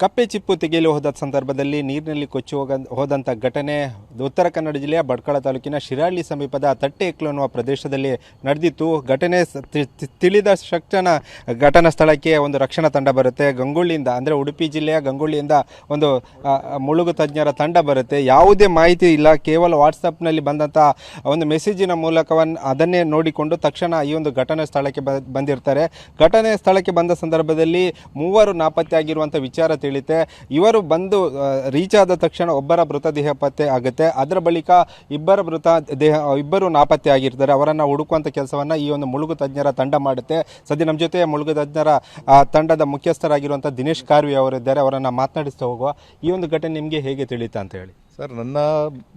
ಕಪ್ಪೆ ಚಿಪ್ಪು ತೆಗೆಯಲು ಹೋದ ಸಂದರ್ಭದಲ್ಲಿ ನೀರಿನಲ್ಲಿ ಕೊಚ್ಚಿ ಹೋದಂಥ ಘಟನೆ ಉತ್ತರ ಕನ್ನಡ ಜಿಲ್ಲೆಯ ಭಟ್ಕಳ ತಾಲೂಕಿನ ಶಿರಾಳಿ ಸಮೀಪದ ತಟ್ಟೆಕ್ಲು ಅನ್ನುವ ಪ್ರದೇಶದಲ್ಲಿ ನಡೆದಿತ್ತು. ಘಟನೆ ತಿಳಿದ ತಕ್ಷಣ ಘಟನಾ ಸ್ಥಳಕ್ಕೆ ಒಂದು ರಕ್ಷಣಾ ತಂಡ ಬರುತ್ತೆ. ಗಂಗೊಳ್ಳಿಯಿಂದ ಅಂದರೆ ಉಡುಪಿ ಜಿಲ್ಲೆಯ ಗಂಗೊಳ್ಳಿಯಿಂದ ಒಂದು ಮುಳುಗು ತಜ್ಞರ ತಂಡ ಬರುತ್ತೆ. ಯಾವುದೇ ಮಾಹಿತಿ ಇಲ್ಲ, ಕೇವಲ ವಾಟ್ಸಪ್ನಲ್ಲಿ ಬಂದಂಥ ಒಂದು ಮೆಸೇಜಿನ ಮೂಲಕವನ್ನು ಅದನ್ನೇ ನೋಡಿಕೊಂಡು ತಕ್ಷಣ ಈ ಒಂದು ಘಟನಾ ಸ್ಥಳಕ್ಕೆ ಬಂದಿರ್ತಾರೆ. ಘಟನೆ ಸ್ಥಳಕ್ಕೆ ಬಂದ ಸಂದರ್ಭದಲ್ಲಿ ಮೂವರು ನಾಪತ್ತೆ ಆಗಿರುವಂಥ ವಿಚಾರ ತಿಳಿತೆ. ಇವರು ಬಂದು ರೀಚ್ ಆದ ತಕ್ಷಣ ಒಬ್ಬರ ಮೃತದೇಹ ಪತ್ತೆ ಆಗುತ್ತೆ. ಅದರ ಬಳಿಕ ಇಬ್ಬರು ನಾಪತ್ತೆ ಆಗಿರ್ತಾರೆ. ಅವರನ್ನು ಹುಡುಕುವಂಥ ಕೆಲಸವನ್ನು ಈ ಒಂದು ಮುಳುಗು ತಜ್ಞರ ತಂಡ ಮಾಡುತ್ತೆ. ಸದ್ಯ ನಮ್ಮ ಜೊತೆ ಮುಳುಗು ತಜ್ಞರ ತಂಡದ ಮುಖ್ಯಸ್ಥರಾಗಿರುವಂಥ ದಿನೇಶ್ ಕಾರ್ವಿ ಅವರಿದ್ದಾರೆ. ಅವರನ್ನು ಮಾತನಾಡಿಸ್ತಾ ಹೋಗುವ. ಈ ಒಂದು ಘಟನೆ ನಿಮಗೆ ಹೇಗೆ ತಿಳಿತಾ ಅಂತ ಹೇಳಿ. ಸರ್, ನನ್ನ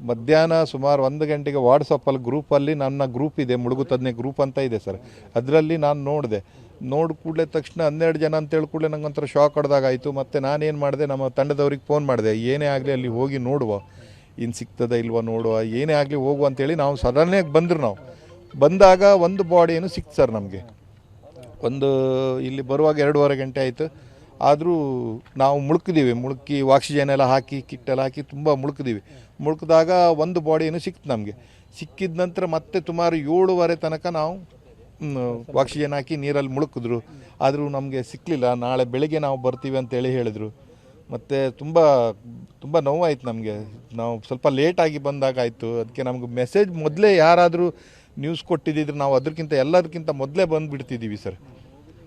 ಮಧ್ಯಾಹ್ನ ಸುಮಾರು 1 ಗಂಟೆಗೆ ವಾಟ್ಸಪ್ಪಲ್ಲಿ ಗ್ರೂಪಲ್ಲಿ ನನ್ನ ಗ್ರೂಪ್ ಇದೆ, ಮುಳುಗು ತಜ್ಞ ಗ್ರೂಪ್ ಅಂತ ಇದೆ ಸರ್. ಅದರಲ್ಲಿ ನಾನು ನೋಡಿದೆ. ಕೂಡಲೇ ತಕ್ಷಣ 12 ಜನ ಅಂತೇಳಿ ಕೂಡಲೇ ನಂಗೆ ಒಂಥರ ಶಾಕ್ ಹೊಡೆದಾಗಾಯಿತು. ಮತ್ತು ನಾನೇನು ಮಾಡಿದೆ, ನಮ್ಮ ತಂಡದವ್ರಿಗೆ ಫೋನ್ ಮಾಡಿದೆ. ಏನೇ ಆಗಲಿ ಅಲ್ಲಿ ಹೋಗಿ ನೋಡುವ, ಇನ್ನು ಸಿಗ್ತದ ಇಲ್ವ ನೋಡುವ, ಏನೇ ಆಗಲಿ ಹೋಗುವ ಅಂತೇಳಿ ನಾವು ಸಡನ್ನಾಗಿ ಬಂದರು. ನಾವು ಬಂದಾಗ ಒಂದು ಬಾಡಿ ಏನು ಸಿಕ್ತು ಸರ್ ನಮಗೆ. ಇಲ್ಲಿ ಬರುವಾಗ 2.5 ಗಂಟೆ ಆಯಿತು. ಆದರೂ ನಾವು ಮುಳುಕಿ ಆಕ್ಸಿಜನ್ ಎಲ್ಲ ಹಾಕಿ ಕಿಟ್ಟೆಲ್ಲ ಹಾಕಿ ತುಂಬ ಮುಳುಕಿದಾಗ ಒಂದು ಬಾಡಿ ಏನು ಸಿಕ್ತು ನಮಗೆ. ಸಿಕ್ಕಿದ ನಂತರ ಮತ್ತೆ ಸುಮಾರು 7:30 ತನಕ ನಾವು ಆಕ್ಸಿಜನ್ ಹಾಕಿ ನೀರಲ್ಲಿ ಮುಳುಕಿದ್ರು. ಆದರೂ ನಮಗೆ ಸಿಕ್ಕಲಿಲ್ಲ. ನಾಳೆ ಬೆಳಗ್ಗೆ ನಾವು ಬರ್ತೀವಿ ಅಂತೇಳಿ ಹೇಳಿದರು. ಮತ್ತು ತುಂಬ ನೋವಾಯಿತು ನಮಗೆ. ನಾವು ಸ್ವಲ್ಪ ಲೇಟಾಗಿ ಬಂದಾಗ ಆಯಿತು. ಅದಕ್ಕೆ ನಮ್ಗೆ ಮೆಸೇಜ್ ಮೊದಲೇ ಯಾರಾದರೂ ನ್ಯೂಸ್ ಕೊಟ್ಟಿದ್ದಿದ್ರೆ ನಾವು ಎಲ್ಲದಕ್ಕಿಂತ ಮೊದಲೇ ಬಂದುಬಿಡ್ತಿದ್ದೀವಿ ಸರ್.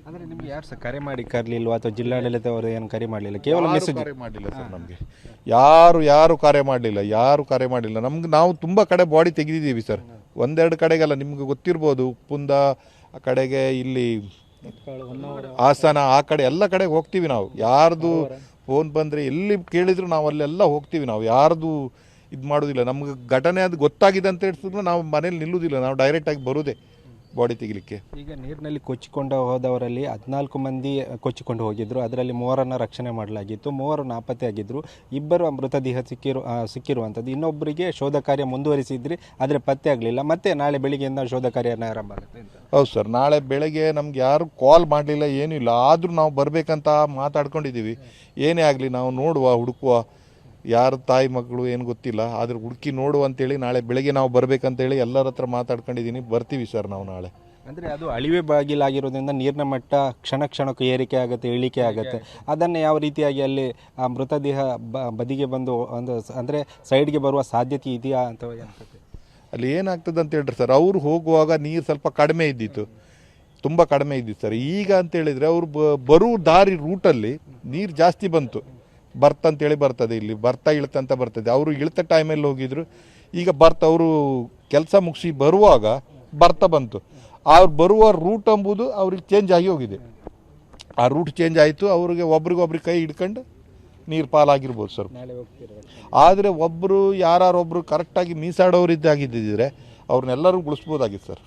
ಅಂದರೆ ನಿಮ್ಗೆ ಯಾರು ಸಹ ಕರೆ ಮಾಡಿ ಕರಲಿಲ್ವಾ ಅಥವಾ ಜಿಲ್ಲಾಡಳಿತವರು ಏನು ಕರೆ ಮಾಡಲಿಲ್ಲ? ಕೇವಲ ಮೆಸೇಜ್ ಕರೆ ಮಾಡಲಿಲ್ಲ ಸರ್ ನಮಗೆ. ಯಾರು ಕರೆ ಮಾಡಲಿಲ್ಲ ನಮ್ಗೆ. ನಾವು ತುಂಬ ಕಡೆ ಬಾಡಿ ತೆಗೆದಿದ್ದೀವಿ ಸರ್. 1-2 ಕಡೆಗೆಲ್ಲ ನಿಮ್ಗೆ ಗೊತ್ತಿರ್ಬೋದು. ಉಪ್ಪುಂದ ಆ ಕಡೆಗೆ, ಇಲ್ಲಿ ಹಾಸನ ಆ ಕಡೆ ಎಲ್ಲ ಕಡೆಗೆ ಹೋಗ್ತೀವಿ ನಾವು. ಯಾರ್ದು ಫೋನ್ ಬಂದರೆ ಎಲ್ಲಿ ಕೇಳಿದ್ರು ನಾವು ಅಲ್ಲೆಲ್ಲ ಹೋಗ್ತೀವಿ. ನಾವು ಯಾರ್ದು ಇದು ಮಾಡೋದಿಲ್ಲ. ನಮ್ಗೆ ಘಟನೆ ಅದು ಗೊತ್ತಾಗಿದೆ ಅಂತ ಹೇಳಿದ್ರೆ ನಾವು ಮನೇಲಿ ನಿಲ್ಲುವುದಿಲ್ಲ. ನಾವು ಡೈರೆಕ್ಟಾಗಿ ಬರೋದೇ ಬಾಡಿ ತೆಗಿಲಿಕ್ಕೆ. ಈಗ ನೀರಿನಲ್ಲಿ ಕೊಚ್ಚಿಕೊಂಡು ಹೋದವರಲ್ಲಿ 14 ಮಂದಿ ಕೊಚ್ಚಿಕೊಂಡು ಹೋಗಿದ್ದರು. ಅದರಲ್ಲಿ 3ರನ್ನು ರಕ್ಷಣೆ ಮಾಡಲಾಗಿತ್ತು. 3 ನಾಪತ್ತೆ ಆಗಿದ್ದರು. 2 ಮೃತದೇಹ ಸಿಕ್ಕಿರುವಂಥದ್ದು. ಇನ್ನೊಬ್ಬರಿಗೆ ಶೋಧ ಕಾರ್ಯ ಮುಂದುವರಿಸಿದ್ರಿ, ಆದರೆ ಪತ್ತೆ ಆಗಲಿಲ್ಲ. ಮತ್ತೆ ನಾಳೆ ಬೆಳಿಗ್ಗೆಯಿಂದ ಶೋಧ ಕಾರ್ಯನ ಆರಂಭ ಆಗುತ್ತೆ ಅಂತ. ಹೌದು ಸರ್, ನಾಳೆ ಬೆಳಗ್ಗೆ ನಮ್ಗೆ ಯಾರು ಕಾಲ್ ಮಾಡಲಿಲ್ಲ, ಏನೂ ಇಲ್ಲ. ಆದರೂ ನಾವು ಬರಬೇಕಂತ ಮಾತಾಡ್ಕೊಂಡಿದ್ದೀವಿ. ಏನೇ ಆಗಲಿ ನಾವು ಹುಡುಕುವ. ಯಾರು ತಾಯಿ ಮಕ್ಕಳು ಏನು ಗೊತ್ತಿಲ್ಲ, ಆದ್ರೆ ಹುಡುಕಿ ನೋಡುವ ಅಂತೇಳಿ ನಾಳೆ ಬೆಳಗ್ಗೆ ನಾವು ಬರಬೇಕಂತೇಳಿ ಎಲ್ಲರ ಹತ್ರ ಮಾತಾಡ್ಕೊಂಡಿದ್ದೀನಿ. ಬರ್ತೀವಿ ಸರ್ ನಾವು ನಾಳೆ. ಅಂದರೆ ಅದು ಅಳಿವೆ ಬಾಗಿಲಾಗಿರೋದ್ರಿಂದ ನೀರಿನ ಮಟ್ಟ ಕ್ಷಣಕ್ಕೂ ಏರಿಕೆ ಆಗುತ್ತೆ, ಇಳಿಕೆ ಆಗುತ್ತೆ. ಅದನ್ನು ಯಾವ ರೀತಿಯಾಗಿ ಅಲ್ಲಿ ಆ ಮೃತದೇಹ ಬದಿಗೆ ಬಂದು ಅಂದರೆ ಸೈಡ್ಗೆ ಬರುವ ಸಾಧ್ಯತೆ ಇದೆಯಾ ಅಂತ ಅನ್ಸುತ್ತೆ? ಅಲ್ಲಿ ಏನಾಗ್ತದೆ ಅಂತ ಹೇಳ್ರಿ ಸರ್, ಅವ್ರು ಹೋಗುವಾಗ ನೀರು ಸ್ವಲ್ಪ ಕಡಿಮೆ ಇದ್ದಿತ್ತು, ತುಂಬ ಕಡಿಮೆ ಇದ್ದಿತ್ತು ಸರ್. ಈಗ ಅಂತೇಳಿದರೆ ಅವ್ರು ಬರೋ ದಾರಿ ರೂಟಲ್ಲಿ ನೀರು ಜಾಸ್ತಿ ಬಂತು. ಅಂತೇಳಿ ಬರ್ತದೆ, ಇಲ್ಲಿ ಇಳ್ತಂತ ಬರ್ತದೆ. ಅವರು ಇಳ್ತ ಟೈಮಲ್ಲಿ ಹೋಗಿದ್ರು. ಈಗ ಅವರು ಕೆಲಸ ಮುಗಿಸಿ ಬರುವಾಗ ಬಂತು. ಅವ್ರು ಬರುವ ರೂಟ್ ಎಂಬುದು ಅವ್ರಿಗೆ ಚೇಂಜ್ ಆಗಿ ಹೋಗಿದೆ. ಆ ರೂಟ್ ಚೇಂಜ್ ಆಯಿತು. ಅವ್ರಿಗೆ ಒಬ್ರಿಗೊಬ್ರಿಗೆ ಕೈ ಹಿಡ್ಕೊಂಡು ನೀರು ಪಾಲಾಗಿರ್ಬೋದು ಸರ್. ಆದರೆ ಯಾರೊಬ್ಬರು ಕರೆಕ್ಟಾಗಿ ಮೀಸಾಡೋರಿದ್ದಾಗಿದ್ದಿದ್ರೆ ಅವ್ರನ್ನೆಲ್ಲರೂ ಉಳಿಸ್ಬೋದಾಗಿತ್ತು ಸರ್.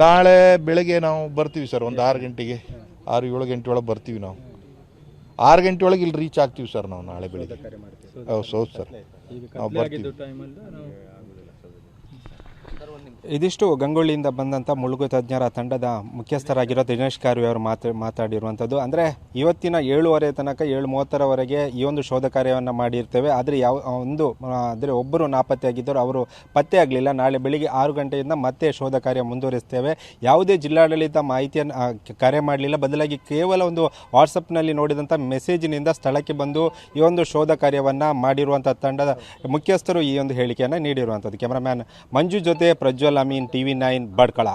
ನಾಳೆ ಬೆಳಗ್ಗೆ ನಾವು ಬರ್ತೀವಿ ಸರ್. ಒಂದು 6 ಗಂಟೆಗೆ, 6-7 ಗಂಟೆ ಒಳಗೆ ಬರ್ತೀವಿ ನಾವು. 6 ಗಂಟೆ ಒಳಗೆ ಇಲ್ಲಿ ರೀಚ್ ಆಗ್ತೀವಿ ಸರ್ ನಾವು ನಾಳೆ ಬೆಳಗ್ಗೆ. ಹೌದು ಸರ್, ನಾವು ಬರ್ತೀವಿ. ಇದಿಷ್ಟು ಗಂಗೊಳ್ಳಿಯಿಂದ ಬಂದಂಥ ಮುಳುಗು ತಜ್ಞರ ತಂಡದ ಮುಖ್ಯಸ್ಥರಾಗಿರೋ ದಿನೇಶ್ ಕಾರ್ವಿ ಅವರು ಮಾತಾಡಿರುವಂಥದ್ದು. ಅಂದರೆ ಇವತ್ತಿನ 7:30 ತನಕ 7:30ರವರೆಗೆ ಈ ಒಂದು ಶೋಧ ಕಾರ್ಯವನ್ನು ಮಾಡಿರ್ತೇವೆ. ಆದರೆ ಒಬ್ಬರು ನಾಪತ್ತೆ ಆಗಿದ್ದರು, ಅವರು ಪತ್ತೆ ಆಗಲಿಲ್ಲ. ನಾಳೆ ಬೆಳಿಗ್ಗೆ 6 ಗಂಟೆಯಿಂದ ಮತ್ತೆ ಶೋಧ ಕಾರ್ಯ ಮುಂದುವರಿಸ್ತೇವೆ. ಯಾವುದೇ ಜಿಲ್ಲಾಡಳಿತ ಮಾಹಿತಿಯನ್ನು ಕರೆ ಮಾಡಲಿಲ್ಲ, ಬದಲಾಗಿ ಕೇವಲ ಒಂದು ವಾಟ್ಸಪ್ನಲ್ಲಿ ನೋಡಿದಂಥ ಮೆಸೇಜಿನಿಂದ ಸ್ಥಳಕ್ಕೆ ಬಂದು ಈ ಒಂದು ಶೋಧ ಕಾರ್ಯವನ್ನು ಮಾಡಿರುವಂಥ ತಂಡದ ಮುಖ್ಯಸ್ಥರು ಈ ಒಂದು ಹೇಳಿಕೆಯನ್ನು ನೀಡಿರುವಂಥದ್ದು. ಕ್ಯಾಮರಾಮ್ಯಾನ್ ಮಂಜು ಜೊತೆ ಪ್ರಜ್ವಲ್ ಅಮೀನ್, TV9 ಭಟ್ಕಳ.